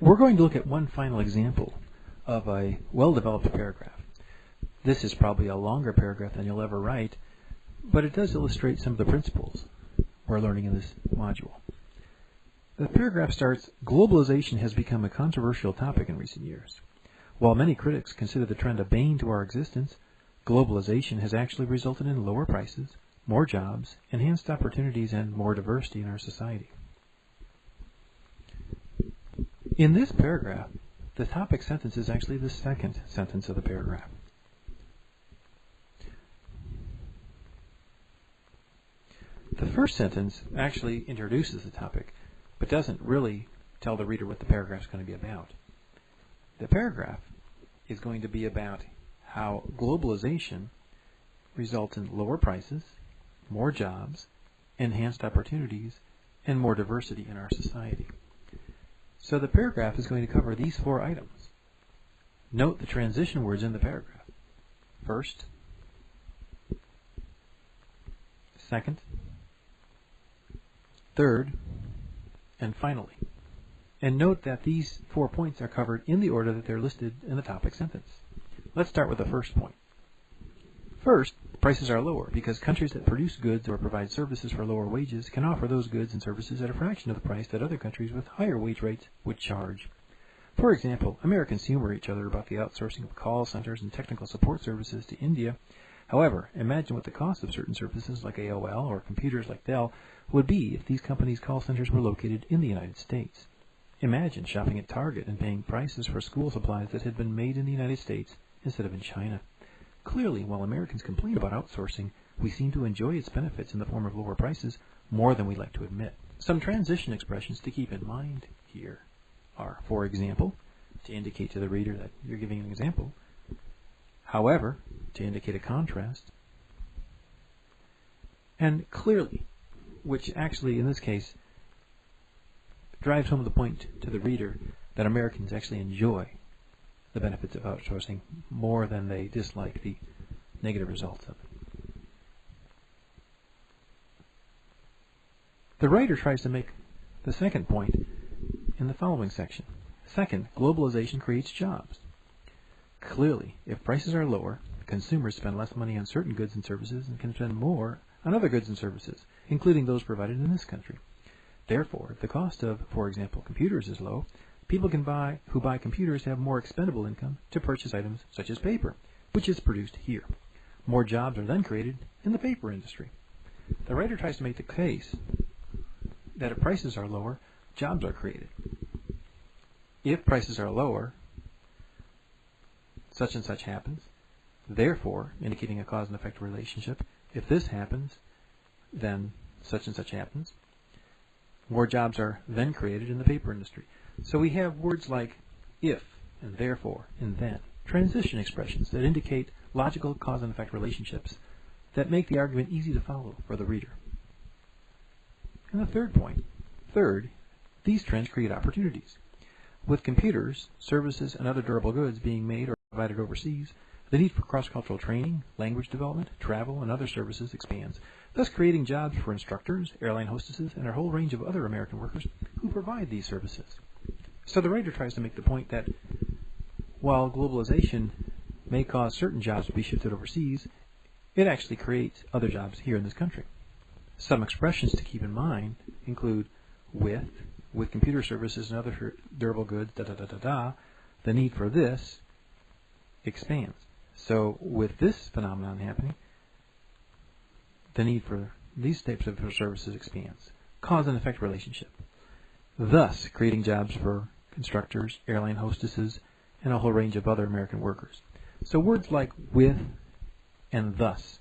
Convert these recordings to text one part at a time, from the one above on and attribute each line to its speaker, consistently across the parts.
Speaker 1: We're going to look at one final example of a well-developed paragraph. This is probably a longer paragraph than you'll ever write, but it does illustrate some of the principles we're learning in this module. The paragraph starts, globalization has become a controversial topic in recent years. While many critics consider the trend a bane to our existence, globalization has actually resulted in lower prices, more jobs, enhanced opportunities, and more diversity in our society. In this paragraph, the topic sentence is actually the second sentence of the paragraph. The first sentence actually introduces the topic, but doesn't really tell the reader what the paragraph is going to be about. The paragraph is going to be about how globalization results in lower prices, more jobs, enhanced opportunities, and more diversity in our society. So the paragraph is going to cover these four items. Note the transition words in the paragraph. First, second, third, and finally. And note that these 4 points are covered in the order that they're listed in the topic sentence. Let's start with the first point. First, prices are lower because countries that produce goods or provide services for lower wages can offer those goods and services at a fraction of the price that other countries with higher wage rates would charge. For example, Americans humor each other about the outsourcing of call centers and technical support services to India. However, imagine what the cost of certain services like AOL or computers like Dell would be if these companies' call centers were located in the United States. Imagine shopping at Target and paying prices for school supplies that had been made in the United States instead of in China. Clearly, while Americans complain about outsourcing, we seem to enjoy its benefits in the form of lower prices more than we like to admit. Some transition expressions to keep in mind here are, for example, to indicate to the reader that you're giving an example, however, to indicate a contrast, and clearly, which actually in this case drives home the point to the reader that Americans actually enjoy the benefits of outsourcing more than they dislike the negative results of it. The writer tries to make the second point in the following section. Second, globalization creates jobs. Clearly, if prices are lower, consumers spend less money on certain goods and services and can spend more on other goods and services, including those provided in this country. Therefore, if the cost of, for example, computers is low, people who buy computers have more expendable income to purchase items such as paper, which is produced here. More jobs are then created in the paper industry. The writer tries to make the case that if prices are lower, jobs are created. If prices are lower, such and such happens. Therefore, indicating a cause and effect relationship, if this happens, then such and such happens. More jobs are then created in the paper industry. So we have words like if, and therefore, and then, transition expressions that indicate logical cause and effect relationships that make the argument easy to follow for the reader. And the third point, third, these trends create opportunities. With computers, services, and other durable goods being made or provided overseas, the need for cross-cultural training, language development, travel, and other services expands, thus creating jobs for instructors, airline hostesses, and a whole range of other American workers who provide these services. So the writer tries to make the point that while globalization may cause certain jobs to be shifted overseas, it actually creates other jobs here in this country. Some expressions to keep in mind include with computer services and other durable goods, the need for this expands. So with this phenomenon happening, the need for these types of services expands. Cause and effect relationship. Thus creating jobs for instructors, airline hostesses, and a whole range of other American workers. So words like with and thus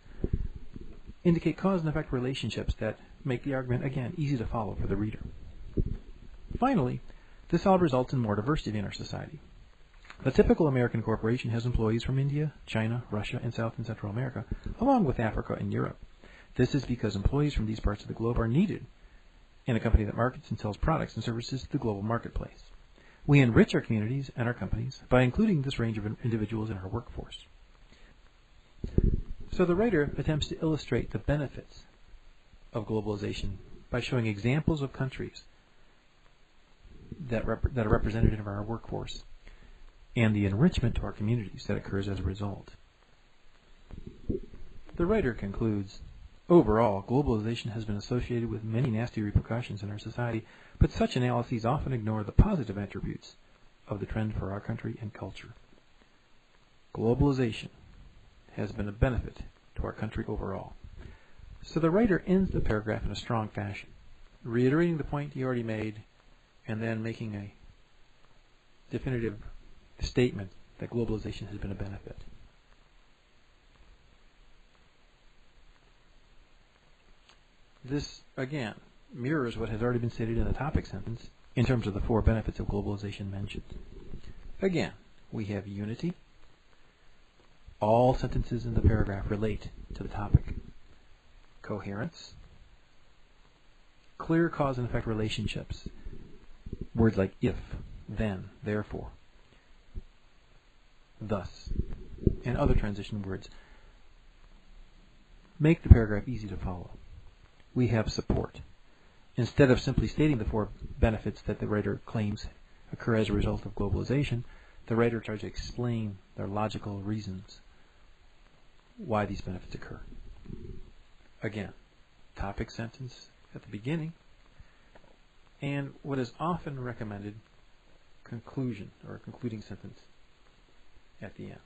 Speaker 1: indicate cause and effect relationships that make the argument, again, easy to follow for the reader. Finally, this all results in more diversity in our society. The typical American corporation has employees from India, China, Russia, and South and Central America, along with Africa and Europe. This is because employees from these parts of the globe are needed in a company that markets and sells products and services to the global marketplace. We enrich our communities and our companies by including this range of individuals in our workforce. So the writer attempts to illustrate the benefits of globalization by showing examples of countries that are representative of our workforce, and the enrichment to our communities that occurs as a result. The writer concludes, overall, globalization has been associated with many nasty repercussions in our society, but such analyses often ignore the positive attributes of the trend for our country and culture. Globalization has been a benefit to our country overall. So the writer ends the paragraph in a strong fashion, reiterating the point he already made, and then making a definitive statement that globalization has been a benefit. This, again, mirrors what has already been stated in the topic sentence in terms of the 4 benefits of globalization mentioned. Again, we have unity. All sentences in the paragraph relate to the topic. Coherence. Clear cause and effect relationships. Words like if, then, therefore, thus, and other transition words make the paragraph easy to follow. We have support. Instead of simply stating the 4 benefits that the writer claims occur as a result of globalization, the writer tries to explain their logical reasons why these benefits occur. Again, topic sentence at the beginning, and what is often recommended, conclusion or concluding sentence at the end.